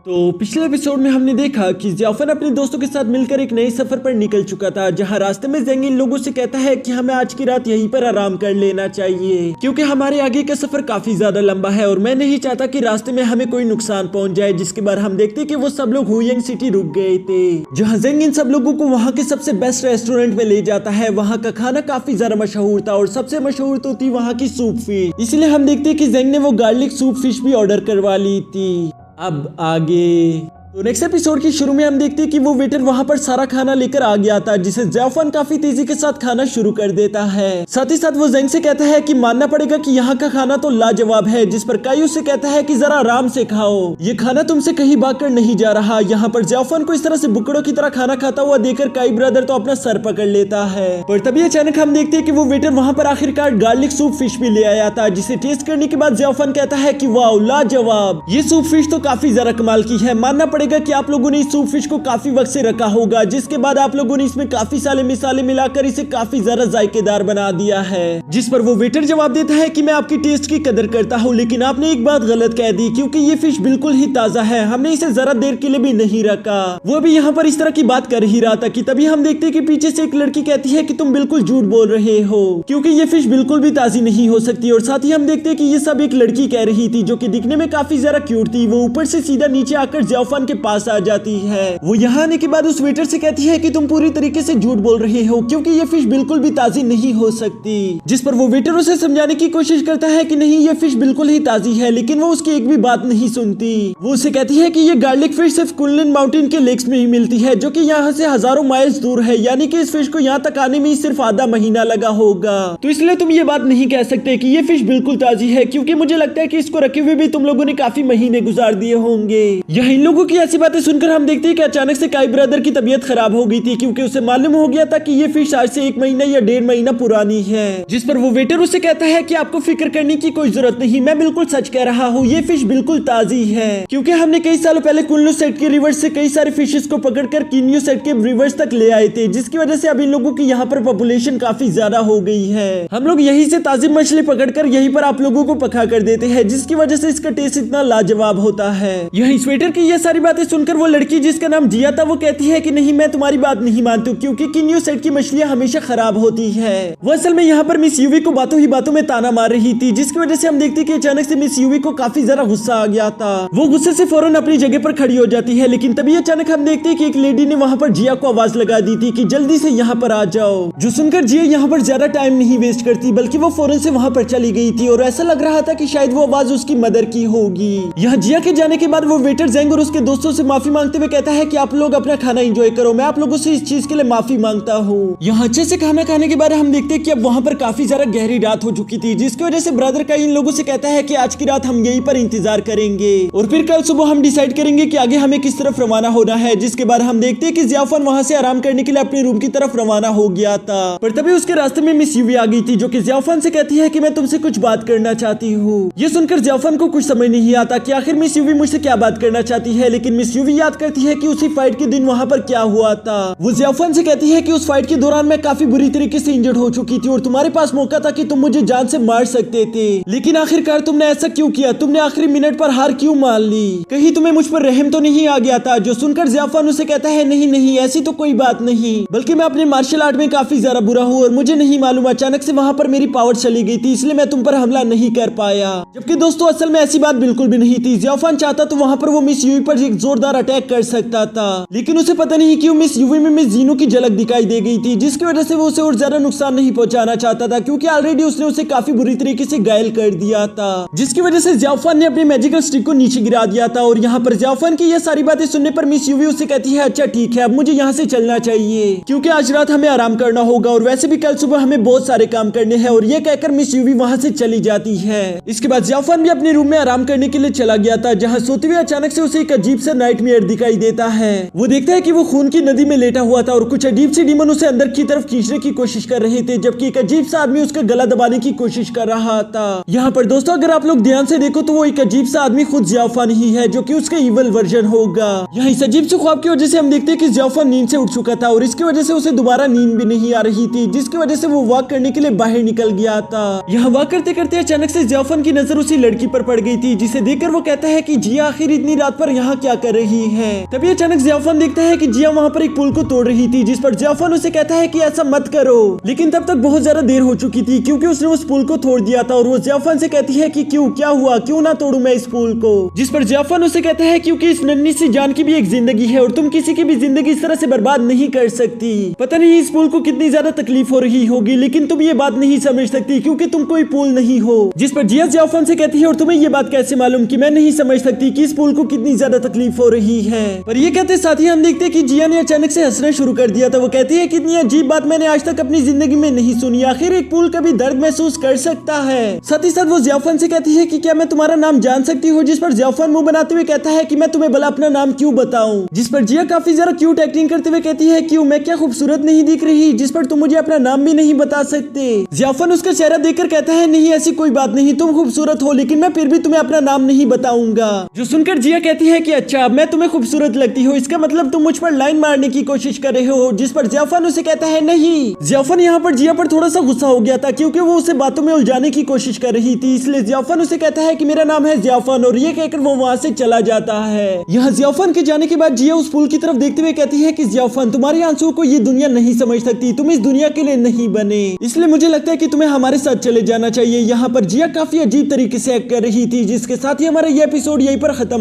तो पिछले एपिसोड में हमने देखा कि जियाफन अपने दोस्तों के साथ मिलकर एक नए सफर पर निकल चुका था, जहां रास्ते में ज़ेंग इन लोगों से कहता है कि हमें आज की रात यहीं पर आराम कर लेना चाहिए क्योंकि हमारे आगे का सफर काफी ज्यादा लंबा है और मैं नहीं चाहता कि रास्ते में हमें कोई नुकसान पहुंच जाए। जिसके बाद हम देखते कि वो सब लोग हुयंग सिटी रुक गए थे, जहाँ ज़ेंग इन सब लोगों को वहाँ के सबसे बेस्ट रेस्टोरेंट में ले जाता है। वहाँ का खाना काफी ज्यादा मशहूर था और सबसे मशहूर तो थी वहाँ की सूप फिश, इसलिए हम देखते कि ज़ेंग ने वो गार्लिक सूप फिश भी ऑर्डर करवा ली थी। अब आगे तो नेक्स्ट एपिसोड के शुरू में हम देखते हैं कि वो वेटर वहां पर सारा खाना लेकर आ गया था, जिसे जियाफन काफी तेजी के साथ खाना शुरू कर देता है। साथ ही साथ वो ज़ेंग से कहता है कि मानना पड़ेगा कि यहाँ का खाना तो लाजवाब है, जिस पर कायू से कहता है कि जरा आराम से खाओ, ये खाना तुमसे कहीं भागकर नहीं जा रहा। यहाँ पर जियाफन को इस तरह से बुकड़ों की तरह खाना खाता हुआ देखकर काई ब्रदर तो अपना सर पकड़ लेता है। पर तभी अचानक हम देखते हैं कि वो वेटर वहां पर आखिरकार गार्लिक सूप फिश भी ले आया था, जिसे टेस्ट करने के बाद जियाफन कहता है कि वाह लाजवाब, ये सूप फिश तो काफी ज्यादा कमाल की है। मानना पड़ेगा कि आप लोगों ने इस सूप फिश को काफी वक्त से रखा होगा, जिसके बाद आप लोगों ने इसमें काफी सारे मिसाले मिलाकर इसे काफी ज्यादा जायकेदार बना दिया है। जिस पर वो वेटर जवाब देता है कि मैं आपकी टेस्ट की कदर करता हूँ, लेकिन आपने एक बात गलत कह दी क्योंकि ये फिश बिल्कुल ही ताजा है, हमने इसे जरा देर के लिए भी नहीं रखा। वो भी यहाँ पर इस तरह की बात कर ही रहा था कि तभी हम देखते हैं कि पीछे से एक लड़की कहती है कि तुम बिल्कुल झूठ बोल रहे हो क्योंकि ये फिश बिल्कुल भी ताजी नहीं हो सकती। और साथ ही हम देखते हैं कि ये सब एक लड़की कह रही थी जो कि दिखने में काफी ज्यादा क्यूट थी। वो ऊपर से सीधा नीचे आकर जियाफन के पास आ जाती है। वो यहाँ आने के बाद उस वेटर से कहती है कि तुम पूरी तरीके से झूठ बोल रहे हो क्योंकि ये फिश बिल्कुल भी ताजी नहीं हो सकती। जिस पर वो वेटर उसे समझाने की कोशिश करता है कि नहीं ये फिश बिल्कुल ही ताजी है, लेकिन वो उसकी एक भी बात नहीं सुनती। वो उसे कहती है कि ये गार्लिक फिश सिर्फ कुनलुन माउंटेन के लेक्स में ही मिलती है, जो कि यहाँ से हजारों माइल्स दूर है, यानी कि इस फिश को यहाँ तक आने में ही सिर्फ आधा महीना लगा होगा। तो इसलिए तुम ये बात नहीं कह सकते कि ये फिश बिल्कुल ताजी है, क्योंकि मुझे लगता है कि इसको रखे हुए भी तुम लोगों ने काफी महीने गुजार दिए होंगे। यह इन लोगों की ऐसी बातें सुनकर हम देखते हैं कि अचानक से काई ब्रदर की तबीयत खराब हो गई थी, क्योंकि उसे मालूम हो गया था कि ये फिश आज से 1 महीना या 1.5 महीना पुरानी है। जिस पर वो वेटर उसे कहता है कि आपको फिक्र करने की कोई जरूरत नहीं, मैं बिल्कुल सच कह रहा हूँ, ये फिश बिल्कुल ताजी है, क्योंकि हमने कई सालों पहले कुनलुन सेट के रिवर्स से कई सारे फिशेस को पकड़कर किन्यू सेट के रिवर्स तक ले आए थे, जिसकी वजह से अब इन लोगों की यहाँ पर पॉपुलेशन काफी ज्यादा हो गई है। हम लोग यहीं से ताजी मछली पकड़कर यहीं पर आप लोगों को पका कर देते हैं, जिसकी वजह से इसका टेस्ट इतना लाजवाब होता है। यही स्वेटर की ये सारी बातें सुनकर वो लड़की जिसका नाम जिया था वो कहती है कि नहीं मैं तुम्हारी बात नहीं मानती, क्योंकि किन्यू सेट की मछलियां हमेशा खराब होती है। वो असल में यहाँ पर मिस यूवी को बातों ही बातों में ताना मार रही थी, जिसकी वजह से हम देखते हैं कि अचानक से मिस यूवी को काफी ज्यादा गुस्सा आ गया था। वो गुस्से से फौरन अपनी जगह पर खड़ी हो जाती है, लेकिन तभी अचानक हम देखते हैं कि एक लेडी ने वहाँ पर जिया को आवाज लगा दी थी कि जल्दी से यहाँ पर आ जाओ। जो सुनकर जिया यहाँ पर ज्यादा टाइम नहीं वेस्ट करती, बल्कि वो फौरन से वहाँ पर चली गई थी और ऐसा लग रहा था कि शायद वो आवाज उसकी मदर की होगी। यहाँ जिया के जाने के बाद वो वेटर ज़ेंग और उसके दोस्तों से माफी मांगते हुए कहता है कि आप लोग अपना खाना एंजॉय करो, मैं आप लोगों से इस चीज के लिए माफी मांगता हूँ। यहाँ अच्छे से खाना खाने के बाद हम देखते हैं कि अब वहाँ पर काफी ज्यादा गहरी रात हो चुकी थी, जिसकी वजह से ब्रदर का इन लोगों से कहता है कि आज की रात हम यहीं पर इंतजार करेंगे और फिर कल सुबह हम डिसाइड करेंगे कि आगे हमें किस तरफ रवाना होना है। जिसके बाद हम देखते हैं कि जियाफन वहाँ से आराम करने के लिए अपने रूम की तरफ रवाना हो गया था, पर तभी उसके रास्ते में मिस यूवी आ गई थी, जो कि जियाफन से कहती है कि मैं तुमसे कुछ बात करना चाहती हूँ। ये सुनकर जियाफन को कुछ समझ नहीं आता कि आखिर मिस यूवी मुझसे क्या बात करना चाहती है, लेकिन मिस यूवी याद करती है कि उसी फाइट के दिन वहाँ पर क्या हुआ था। वो जियाफन से कहती है कि उस फाइट के दौरान मैं काफी बुरी तरीके से इंजर्ड हो चुकी थी और तुम्हारे पास मौका था कि तुम मुझे जान से मार सकते थे, लेकिन आखिरकार तुमने ऐसा क्यों किया? तुमने आखिरी मिनट पर हार क्यों मान ली? कहीं तुम्हें मुझ पर रहम तो नहीं आ गया था? जो सुनकर जियाफन उसे कहता है नहीं नहीं ऐसी तो कोई बात नहीं, बल्कि मैं अपने मार्शल आर्ट में काफी ज्यादा बुरा हूँ और मुझे नहीं मालूम अचानक से वहाँ पर मेरी पावर चली गई थी, इसलिए मैं तुम पर हमला नहीं कर पाया। जबकि दोस्तों असल में ऐसी बात बिल्कुल भी नहीं थी। जियाफन चाहता तो वहाँ पर वो मिस यूवी पर एक जोरदार अटैक कर सकता था, लेकिन उसे पता नहीं क्यों मिस यूवी में मिस जीनू की झलक दिखाई दे गई थी, जिसकी वजह से वो उसे और ज्यादा नुकसान नहीं पहुंचाना चाहता था, क्योंकि ऑलरेडी उसने उसे काफी बुरी तरीके से घायल कर दिया था। जिसकी वजह से जियाफन ने अपनी मैजिकल स्टिक को नीचे गिरा दिया था। और यहाँ पर जियाफन की ये सारी बातें सुनने पर मिस यूवी उसे कहती है अच्छा ठीक है अब मुझे यहाँ से चलना चाहिए, क्योंकि आज रात हमें आराम करना होगा और वैसे भी कल सुबह हमें बहुत सारे काम करने हैं। और ये कहकर मिस यूवी वहाँ से चली जाती है। इसके बाद जियाफन भी अपने रूम में आराम करने के लिए चला गया था, जहाँ सोते हुए अचानक से उसे एक अजीब सा नाइटमेयर दिखाई देता है। वो देखता है कि वो खून की नदी में लेटा हुआ था और कुछ अजीब सी डीमन उसे अंदर की तरफ खींचने की कोशिश कर रहे थे, जबकि एक अजीब सा आदमी उसका गला दबाने की कोशिश कर रहा था। यहाँ पर दोस्तों अगर आप लोग ध्यान से देखो तो वो एक अजीब सा आदमी खुद जियाफन ही है, जो कि उसका इवल वर्जन होगा। यहाँ इस अजीब से ख्वाब की वजह से हम देखते हैं कि जियाफन नींद से उठ चुका था और इसकी वजह से उसे दोबारा नींद भी नहीं आ रही थी, जिसकी वजह से वो वॉक करने के लिए बाहर निकल गया था। यहाँ वॉक करते करते अचानक से जियाफन की नजर उसी लड़की पर पड़ गई थी, जिसे देखकर वो कहता है कि जिया आखिर इतनी रात पर यहाँ क्या क्या कर रही है। तभी अचानक जियाफान देखता है कि जिया वहाँ पर एक पुल को तोड़ रही थी, जिस पर जियाफान उसे कहता है कि ऐसा मत करो, लेकिन तब तक बहुत ज्यादा देर हो चुकी थी क्योंकि उसने उस पुल को तोड़ दिया था। और वो जियाफान से कहती है कि क्यों, क्या हुआ, क्यों ना तोड़ू मैं इस पुल को। जिस पर जियाफान उसे कहता है क्योंकि इस नन्ही सी जान की भी एक जिंदगी है और तुम किसी की भी जिंदगी इस तरह से बर्बाद नहीं कर सकती। पता नहीं इस पुल को कितनी ज्यादा तकलीफ हो रही होगी, लेकिन तुम ये बात नहीं समझ सकती क्योंकि तुम कोई पुल नहीं हो। जिस पर जिया जियाफान से कहती है और तुम्हें ये बात कैसे मालूम कि मैं नहीं समझ सकती कि इस पुल को कितनी ज्यादा तकलीफ हो रही है। पर ये कहते साथ ही हम देखते कि जिया ने अचानक से हंसना शुरू कर दिया था। वो कहती है कितनी अजीब बात मैंने आज तक अपनी जिंदगी में नहीं सुनी, आखिर एक पुल कभी दर्द महसूस कर सकता है। साथ ही साथ वो जियाफान से कहती है कि क्या मैं तुम्हारा नाम जान सकती हूँ। जिस पर जियाफान मुंह बनाते हुए कहता है कि मैं तुम्हें भला अपना नाम क्यों बताऊं। जिस पर जिया काफी जरा क्यूट एक्टिंग करते हुए कहती है क्यों, मैं क्या खूबसूरत नहीं दिख रही जिस पर तुम मुझे अपना नाम भी नहीं बता सकते। जियाफान उसका चेहरा देखकर कहता है नहीं ऐसी कोई बात नहीं, तुम खूबसूरत हो लेकिन मैं फिर भी तुम्हें अपना नाम नहीं बताऊंगा। जो सुनकर जिया कहती है कि अच्छा मैं तुम्हें खूबसूरत लगती हूँ, इसका मतलब तुम मुझ पर लाइन मारने की कोशिश कर रहे हो। जिस पर जियाफान उसे कहता है नहीं। जियाफान यहाँ पर जिया पर थोड़ा सा गुस्सा हो गया था क्योंकि वो उसे बातों में उलझाने की कोशिश कर रही थी, इसलिए जियाफान उसे कहता है कि मेरा नाम है जियाफान और ये कहकर वो वहाँ से चला जाता है। यहाँ जियाफान के जाने के बाद जिया उस पुल की तरफ देखते हुए कहती है कि जियाफान तुम्हारे आंसुओं को ये दुनिया नहीं समझ सकती, तुम इस दुनिया के लिए नहीं बने, इसलिए मुझे लगता है कि तुम्हें हमारे साथ चले जाना चाहिए। यहाँ पर जिया काफी अजीब तरीके से एक्ट कर रही थी, जिसके साथ ही हमारा ये एपिसोड यहीं पर खत्म